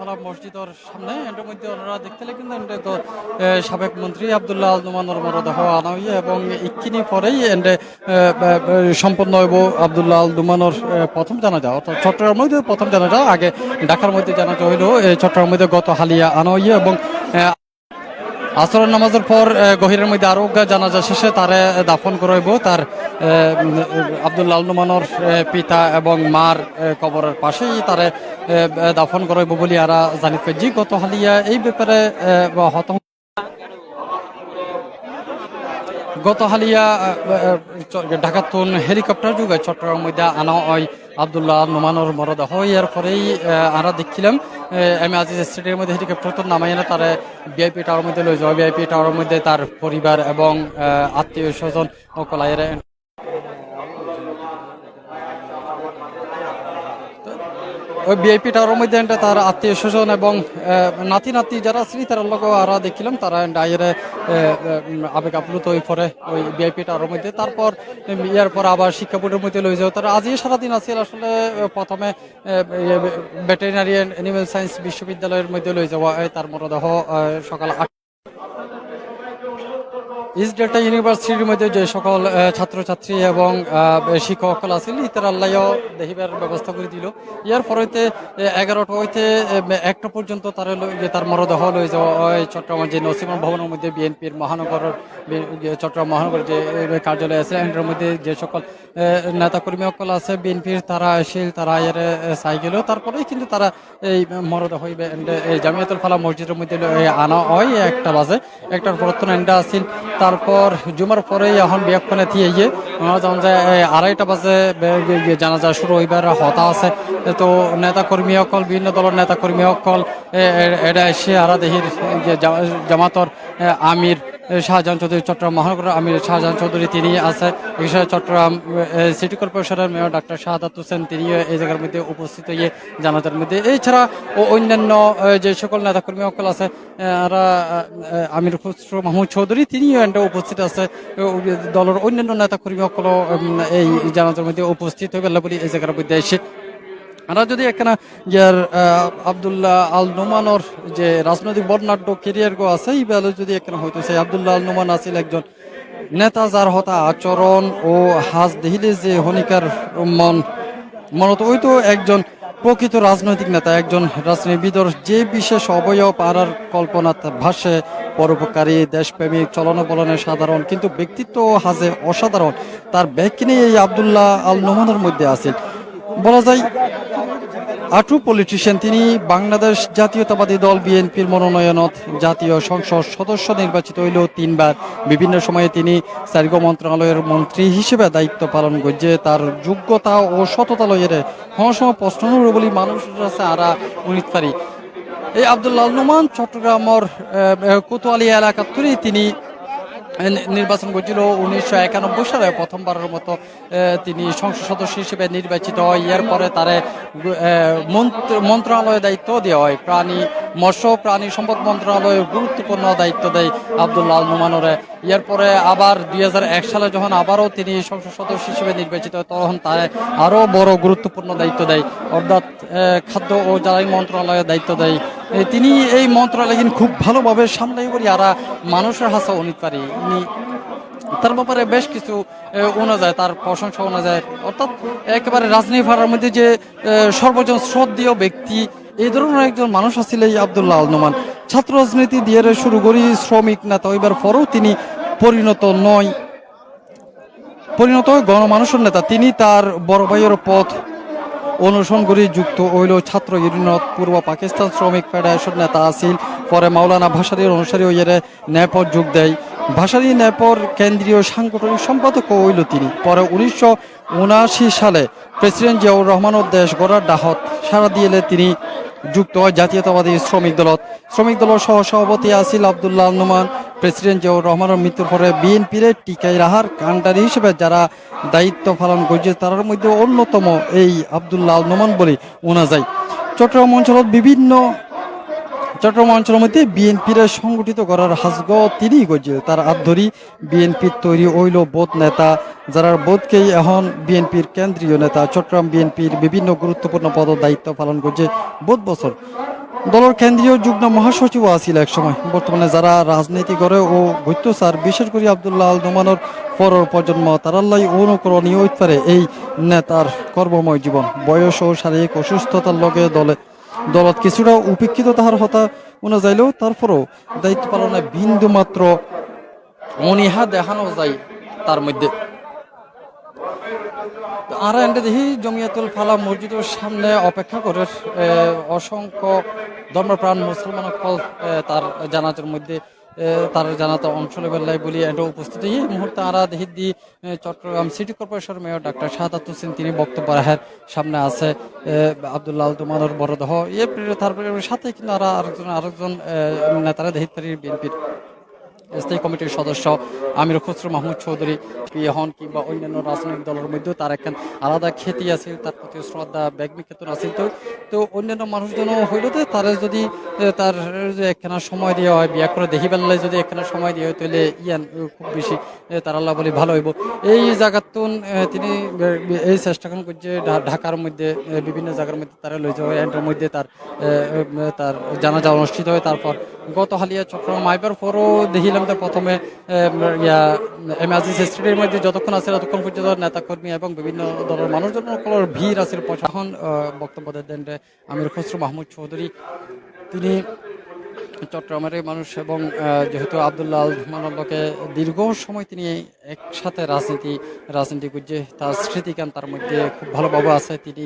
জাতীয়তলা মসজিদের সামনে এর মধ্যে ওনারা দেখতে কিন্তু সাবেক মন্ত্রী আব্দুল্লাহ আল নুমানের মরদেহ আনা হইয়ে এবং ইক্ষিনি পরেই এন্ডে সম্পন্ন হইব আব্দুল্লাহ আল নুমানের প্রথম জানাজা, অর্থাৎ চট্টগ্রামের মধ্যে প্রথম জানাজা। আগে ঢাকার মধ্যে জানাজা হইল, চট্টগ্রামের মধ্যে গত হালিয়া আনা হইয়ে এবং আসরের নামাজের পর গহিরের মধ্যে আরো জানাজা শেষে তারে দাফন করাইব তার আব্দুল্লাহ আল নুমানের পিতা এবং মার কবরের পাশেই তারে দাফন করাইব বলে আরা জানিত পাইছি। গত হালিয়া এই ব্যাপারে গত হালিয়া ঢাকাতুন হেলিকপ্টার যুগে চট্টগ্রামের মধ্যে আনা হয় আব্দুল্লাহ নুমানোর মরদেহ। এর পরেই আমরা দেখছিলাম এম এ আজিজ স্টেডিয়ামের মধ্যে হেলিকপ্টার তো নামাই না, তারা ভিআইপি টাওয়ার মধ্যে লয়ে যাওয়া। ভিআইপি টাওয়ারের মধ্যে তার পরিবার এবং আত্মীয় স্বজন কলাইয়ের ওই ভিআইপি টাওয়ারের মধ্যে তার আত্মীয় স্বজন এবং নাতি নাতি যারা ছিল তার লোক আরা দেখছিলাম, তারা ডাইরে আবেগ আপ্লুত হয়ে পরে ওই ভিআইপি টাওয়ারের মধ্যে। তারপর ইয়ার পর আবার শিক্ষা বোর্ডের মধ্যে লয়ে যাও। তারা আজই সারাদিন আছিল আসলে প্রথমে ভেটেরিনারি অ্যান্ড অ্যানিমেল সায়েন্স বিশ্ববিদ্যালয়ের মধ্যে লয়ে যাওয়া হয়। তার মরদেহ সকাল ইস্ট ডেল্টা ইউনিভার্সিটির মধ্যে যে সকল ছাত্রছাত্রী এবং শিক্ষক আছে তারা আল্লাহও দেখিবার ব্যবস্থা করে দিল। ইয়ার পরেতে 11টা হইতে 1টা পর্যন্ত তার মরদেহ লয়ে যাওয়া হয় চট্টগ্রামের যে নসিমন ভবনের মধ্যে বিএনপির চট্টগ্রাম মহানগর যে কার্যালয় আছে এর মধ্যে যে সকল নেতাকর্মী সকল আছে বিএনপির তারা এসে তারা এর সাইকেল। তারপরেই কিন্তু তারা এই মরদেহ জামিয়াতুল ফালাহ মসজিদের মধ্যে আনা হয় 1টা বাজে। 1টার পর তো এন্ডা আসিল। তারপর জুমার পরে এখন বিয়াক্ষণে থিয়ে গিয়ে যেমন যে 2:30 বাজে জানাজা শুরু হইবার হতা আছে। তো নেতাকর্মী সকল বিভিন্ন দলের নেতাকর্মী সকল এটা এসে আরা দেহির জামাতর আমির শাহজাহান চৌধুরী, চট্টগ্রাম মহানগর আমির শাহজাহান চৌধুরী তিনি আছে, চট্টগ্রাম সিটি কর্পোরেশনের মেয়র ডাক্তার শাহাদাত হোসেন তিনিও এই জায়গার মধ্যে উপস্থিত হয়ে জানাজার মধ্যে। এছাড়া অন্যান্য যে সকল নেতাকর্মী সকল আছে আমির খুসরো মাহমুদ চৌধুরী তিনিও এটা উপস্থিত আছে। দলের অন্যান্য নেতাকর্মী সকল এই জানাজার মধ্যে উপস্থিত হয়ে গেল বলে এই জায়গার মধ্যে এসে আমরা যদি এখানে ইয়ার আব্দুল্লাহ আল নুমানোর যে রাজনৈতিক বর্ণাঢ্য কেরিয়ার গো আছে এই বেলা যদি এখানে হইতেছে আব্দুল্লাহ আল নুমান আছিল একজন নেতা যার হতা আচরণ ও হাজ দেহিলে যে হনিকার মনত ওই তো একজন প্রকৃত রাজনৈতিক নেতা, একজন রাজনীতিবিদর যে বিশেষ অবয়ব আর কল্পনা ভাষে পরোপকারী, দেশপ্রেমিক, চলনবলনে সাধারণ কিন্তু ব্যক্তিত্ব হাজে অসাধারণ। তার ব্যাখ্যা এই আব্দুল্লাহ আল নুমানের মধ্যে আছে বলা যায় আটু পলিটিশিয়ান। তিনি বাংলাদেশ জাতীয়তাবাদী দল বিএনপির মনোনয়নত জাতীয় সংসদ সদস্য নির্বাচিত হইল 3বার। বিভিন্ন সময়ে তিনি চারিগ মন্ত্রণালয়ের মন্ত্রী হিসেবে দায়িত্ব পালন করছে। তার যোগ্যতা ও সততা লয়ের সময় প্রশ্ন বলি মানুষ আছে আরা উনিত পারি। এই আব্দুল্লাহ আল নুমান চট্টগ্রামের কোতোয়ালি এলাকার তিনি নির্বাচন করছিল 1991 সালে প্রথমবারের মতো তিনি সংসদ সদস্য হিসেবে নির্বাচিত হয়। এর পরে তার মন্ত্রণালয়ের দায়িত্ব দেওয়া হয়, মৎস্য প্রাণী সম্পদ মন্ত্রণালয়ের গুরুত্বপূর্ণ দায়িত্ব দেয় আব্দুল্লাহ আল নুমানরে। এরপরে আবার 2001 সালে যখন আবারও তিনি সংসদ সদস্য হিসেবে নির্বাচিত হয় তখন তার আরও বড় গুরুত্বপূর্ণ দায়িত্ব দেয়, অর্থাৎ খাদ্য ও জ্বালানি মন্ত্রণালয়ের দায়িত্ব দেয়। তিনি এই মন্ত্রণালয় কিন্তু খুব ভালোভাবে সামলাই করি আর মানুষের হাসা অনিত পারি। তার ব্যাপারে বেশ কিছু শোনা যায়, তার প্রশংসা শোনা যায়। অর্থাৎ একেবারে রাজনীতি ভাড়ার মধ্যে যে সর্বজন শ্রদ্ধেয় ব্যক্তি এই ধরনের একজন মানুষ আছিল এই আব্দুল্লাহ আল নুমান। ছাত্র রাজনীতি দিয়ে শুরু করি শ্রমিক নেতা হইবার পরেও তিনি পরিণত গণমানুষের নেতা। তিনি তার বড় ভাইয়ের পথ অনুসরণ করে যুক্ত হইল ছাত্র ইউনিয়ন পূর্ব পাকিস্তান শ্রমিক ফেডারেশন নেতা আছিল। পরে মাওলানা ভাসানীর অনুসারী হইয়ে ন্যাপর যোগ দেয়। ভাসানী ন্যাপর কেন্দ্রীয় সাংগঠনিক সম্পাদক হইল তিনি। পরে 1979 সালে প্রেসিডেন্ট জিয়াউর রহমানের দেশ গড়ার ডাহত সারা দিয়ে তিনি যুক্ত হয় জাতীয়তাবাদী শ্রমিক দলের সহসভাপতি আছিল আব্দুল্লাহ আল নুমান। প্রেসিডেন্ট জিয়াউর রহমানের মৃত্যুর পরে বিএনপির টিকাই রাহার কান্ডারি হিসেবে যারা দায়িত্ব পালন করছে তার মধ্যে অন্যতম এই আব্দুল্লাহ আল নুমান বলে শোনা যায়। চট্টগ্রাম অঞ্চলের মধ্যে বিএনপির সংগঠিত করার হাজগ তিনি করছে। তার আধরি বিএনপির তৈরি হইল বোধ নেতা, যারা বোধকেই এখন বিএনপির কেন্দ্রীয় নেতা। চট্টগ্রাম বিএনপির বিভিন্ন গুরুত্বপূর্ণ পদ দায়িত্ব পালন করছে বোধ বছর। দলের কেন্দ্রীয় যুগ্ম মহাসচিব আছিল একসময়। বর্তমানে যারা রাজনীতি করে ও গত্যসার বিশেষ করে আব্দুল্লাহ আল নোমানের পরের প্রজন্ম তারাল্লাই অনুকরণীয় হইতে পারে এই নেতার কর্মময় জীবন। বয়স ও শারীরিক অসুস্থতার লগে দলত কিছুটা উপেক্ষিত তাহার হতা শোনা যাইলেও তারপরেও দায়িত্ব পালনে বিন্দু মাত্র অনীহা দেখানো যায় তার মধ্যে। আর এন্ডে দেখি জমিয়াতুল ফালা মসজিদের সামনে অপেক্ষা করে অসংখ্য ধর্মপ্রাণ মুসলমান সকল তার জানাজার মধ্যে তার জানাতে অংশ নেবেলাই বলি এন্ড উপস্থিত এই মুহূর্তে আরা দেখি the Chattogram city corporation mayor doctor Shahadat Hossain তিনি বক্তব্য রাখার সামনে আছে আব্দুল্লাহ আল নোমানের বড়দেহ তারপরে সাথে কিন্তু আরেকজন নেতারা দেখি বিএনপির স্থায়ী কমিটির সদস্য আমির খসরু মাহমুদ চৌধুরী হন কিংবা অন্যান্য রাজনৈতিক দলের মধ্যেও তার একখান আলাদা খ্যাতি আছে, তার প্রতি শ্রদ্ধা ব্যাগনিকেতন আছে। তো অন্যান্য মানুষজনও হইল যে তারা যদি তার যে একখানা সময় দেওয়া হয় বিয়া করে দেখি বেলায় যদি একখানা সময় দেওয়া হয় তাহলে ইয়ান খুব বেশি তার আল্লাহ বলে ভালো হইব। এই জায়গাতুন তিনি এই চেষ্টা করছে ঢাকার মধ্যে বিভিন্ন জায়গার মধ্যে তারা লই যাওয়া এন্টার মধ্যে তার জানাজা অনুষ্ঠিত হয়। তারপর গত হালিয়া চট্টগ্রাম আইবার পরও দেখিলাম তো প্রথমে এমআরজিসি স্টেডিয়ামের মধ্যে যতক্ষণ আছে ততক্ষণ পর্যন্ত নেতাকর্মী এবং বিভিন্ন দলের মানুষজন ভিড় আছে। এখন বক্তব্য দেন আমির খসরু মাহমুদ চৌধুরী, তিনি চট্টগ্রামের মানুষ এবং যেহেতু আব্দুল্লাহ আল নোমানকে দীর্ঘ সময় তিনি একসাথে রাজনীতি করছে, তার স্মৃতিকান তার মধ্যে খুব ভালোভাবে আছে। তিনি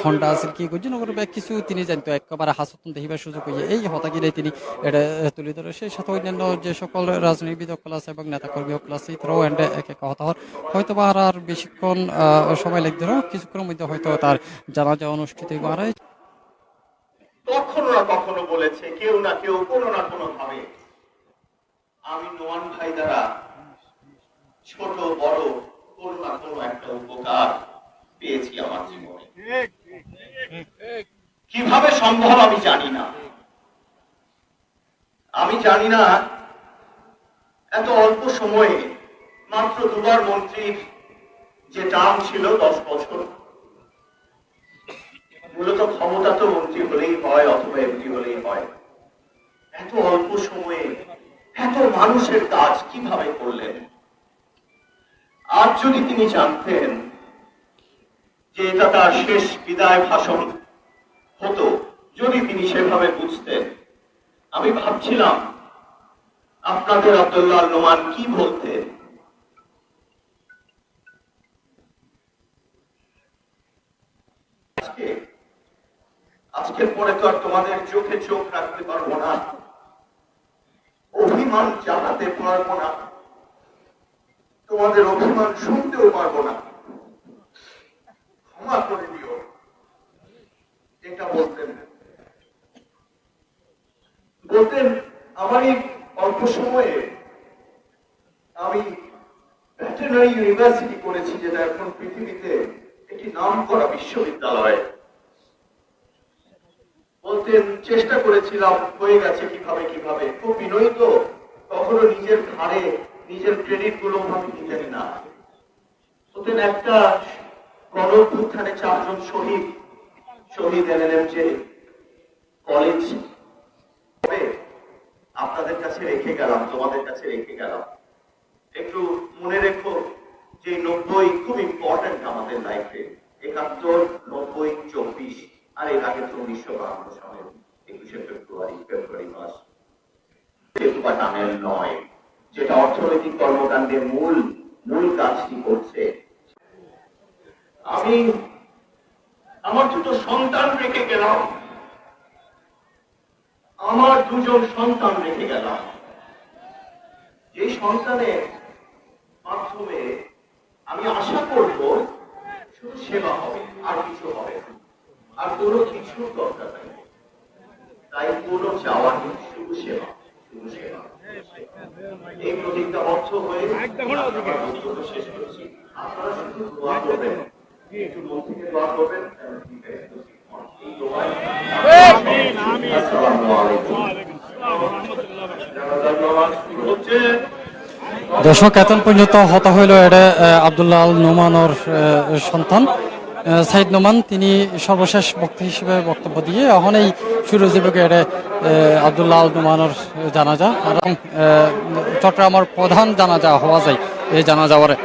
হন্ডা আছে কি করছে নগর কিছু তিনি জানতো একেবারে হাসতন দেখিবার সুযোগ হয়ে এই হতাগিরে তিনি এটা তুলে ধরে। সেই সাথে অন্যান্য যে সকল রাজনীতিবিদ সকল আছে এবং নেতাকর্মী সকল আছে তারাও এন্ডে এক এক হতা হয়তো বা আর বেশিক্ষণ সময় লাগতে কিছুক্ষণের মধ্যে হয়তো তার জানাজা অনুষ্ঠিত হয়। কখনো না কখনো বলেছে কেউ না কেউ কোনো না কোনো ভাবে আমি নোমান ভাই দ্বারা ছোট বড় কোনো না কোনো একটা উপকার পেয়েছি আমার জীবনে। কিভাবে সম্ভব আমি জানি না, এত অল্প সময়ে মাত্র দুবার মন্ত্রীর যে টার্ম ছিল 10 বছর, মূলত ক্ষমতা তো মন্ত্রী হলেই হয় অথবা এমপি হলেই হয়, এত অল্প সময়ে এত মানুষের কাজ কিভাবে করলেন? আজ যদি তিনি জানতেন যে এটা তার শেষ বিদায় ভাষণ হতো, যদি তিনি সেভাবে বুঝতেন, আমি ভাবছিলাম আপনাদের আব্দুল্লাহ আল নোমান কি বলতেন। আজকের পরে তো আর তোমাদের চোখে চোখ রাখতে পারবো না, অভিমান জানাতে পারবো না, তোমাদের অভিমান শুনতেও পারবো না, ক্ষমা করে দিও, এটা বলতেন। আমার এই অল্প সময়ে আমি ভেটেরিনারি ইউনিভার্সিটি করেছি, যেটা এখন পৃথিবীতে একটি নাম করা বিশ্ববিদ্যালয়। বলতেন চেষ্টা করেছিলাম, হয়ে গেছে কিভাবে, খুব বিনয়িত, কখনো নিজের ঘাড়ে নিজের ক্রেডিট গুলো আমি নিতেন না। বলতেন একটা গণঅভ্যুত্থানে 4 জন শহীদ এলেন যে কলেজ আপনাদের কাছে রেখে গেলাম, তোমাদের কাছে রেখে গেলাম। একটু মনে রেখো যে 90 খুব ইম্পর্টেন্ট আমাদের লাইফে, 71, 90, 24 আর এর আগে তো 1952 সালের 21শে ফেব্রুয়ারি মাস, সেতুবা টানেল নয়, যেটা অর্থনৈতিক কর্মকাণ্ডের মূল কাজটি করছে। আমি আমার 2 সন্তান রেখে গেলাম, আমার 2 জন সন্তান রেখে গেলাম। এই সন্তানের মাধ্যমে আমি আশা করব শুধু সেবা হবে, আর কিছু হবে না, আর কোনো কিছু দরকার নেই। তাই কোনো চাওয়া নেই, শুধু সেবা। এই প্রতিজ্ঞাবদ্ধ হয়ে শেষ করেছি। আপনারা শুধু দোয়া করবেন, একটু মন থেকে দোয়া করবেন। দর্শক এখন পর্যন্ত হতা হইল এটা আব্দুল্লাহ আল নোমানের সন্তান সাইদ নোমান তিনি সর্বশেষ বক্তা হিসেবে বক্তব্য দিয়ে এখন এই শুরু যাবে আব্দুল্লাহ আল নোমানের জানাজা এবং চট্টগ্রামের প্রধান জানাজা হওয়া যায় এই জানাজাওয়ারে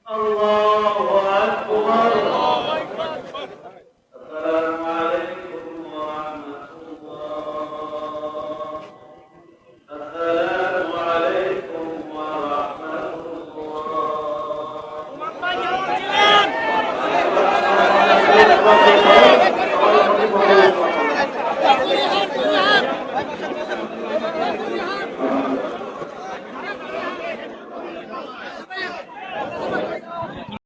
Allah